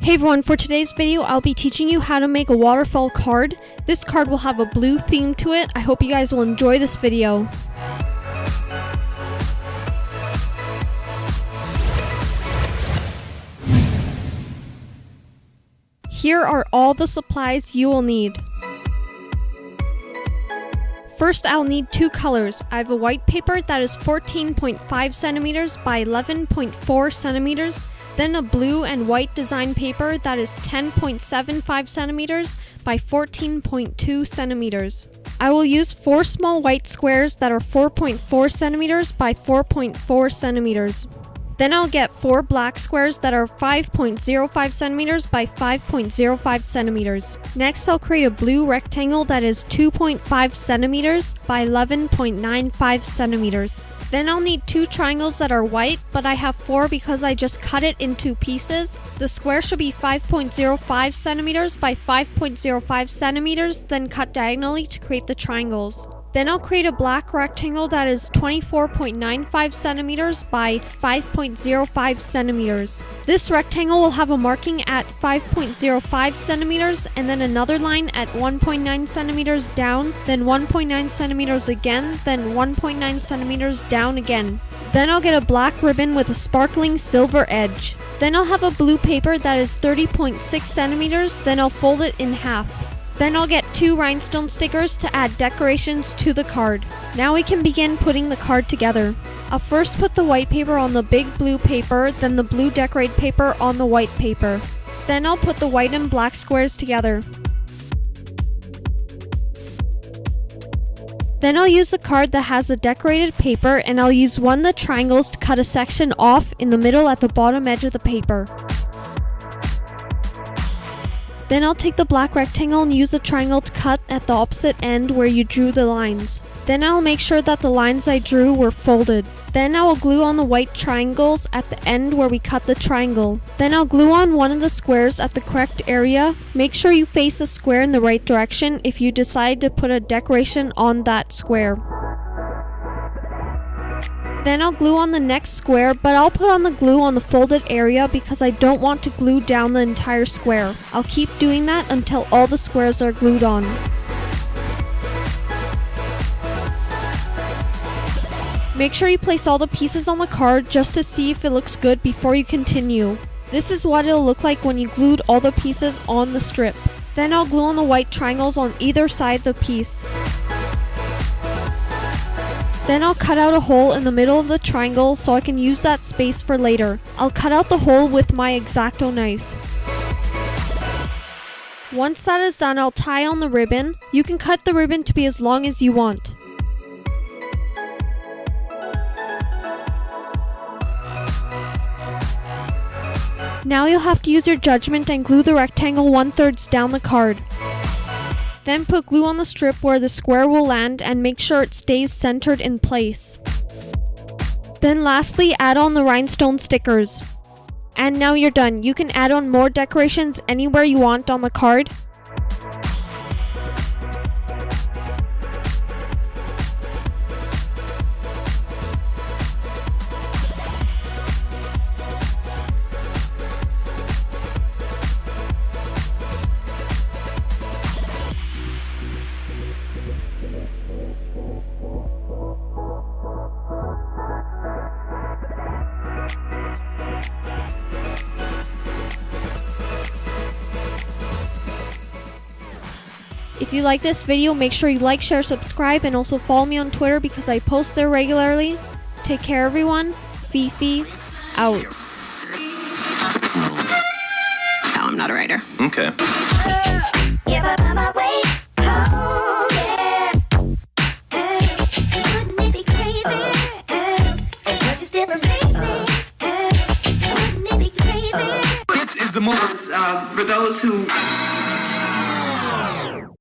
Hey everyone, for today's video, I'll be teaching you how to make a waterfall card. This card will have a blue theme to it. I hope you guys will enjoy this video. Here are all the supplies you will need. First, I'll need two colors. I have a white paper that is 14.5 centimeters by 11.4 centimeters. Then a blue and white design paper that is 10.75 centimeters by 14.2 centimeters. I will use 4 small white squares that are 4.4 centimeters by 4.4 centimeters. Then I'll get 4 black squares that are 5.05 centimeters by 5.05 centimeters. Next, I'll create a blue rectangle that is 2.5 centimeters by 11.95 centimeters. Then I'll need 2 triangles that are white, but I have 4 because I just cut it into pieces. The square should be 5.05 centimeters by 5.05 centimeters, then cut diagonally to create the triangles. Then I'll create a black rectangle that is 24.95 centimeters by 5.05 centimeters. This rectangle will have a marking at 5.05 centimeters and then another line at 1.9 centimeters down, then 1.9 centimeters again, then 1.9 centimeters down again. Then I'll get a black ribbon with a sparkling silver edge. Then I'll have a blue paper that is 30.6 centimeters, then I'll fold it in half. Then I'll get 2 rhinestone stickers to add decorations to the card. Now we can begin putting the card together. I'll first put the white paper on the big blue paper, then the blue decorated paper on the white paper. Then I'll put the white and black squares together. Then I'll use the card that has the decorated paper and I'll use one of the triangles to cut a section off in the middle at the bottom edge of the paper. Then I'll take the black rectangle and use the triangle to cut at the opposite end where you drew the lines. Then I'll make sure that the lines I drew were folded. Then I will glue on the white triangles at the end where we cut the triangle. Then I'll glue on one of the squares at the correct area. Make sure you face the square in the right direction if you decide to put a decoration on that square. Then I'll glue on the next square, but I'll put on the glue on the folded area because I don't want to glue down the entire square. I'll keep doing that until all the squares are glued on. Make sure you place all the pieces on the card just to see if it looks good before you continue. This is what it'll look like when you glued all the pieces on the strip. Then I'll glue on the white triangles on either side of the piece. Then I'll cut out a hole in the middle of the triangle so I can use that space for later. I'll cut out the hole with my X-Acto knife. Once that is done, I'll tie on the ribbon. You can cut the ribbon to be as long as you want. Now you'll have to use your judgment and glue the rectangle 1/3 down the card. Then put glue on the strip where the square will land and make sure it stays centered in place. Then lastly, add on the rhinestone stickers. And now you're done. You can add on more decorations anywhere you want on the card. If you like this video, make sure you like, share, subscribe, and also follow me on Twitter because I post there regularly. Take care, everyone. Fifi, out. No, I'm not a writer. Okay. This is the movement for those who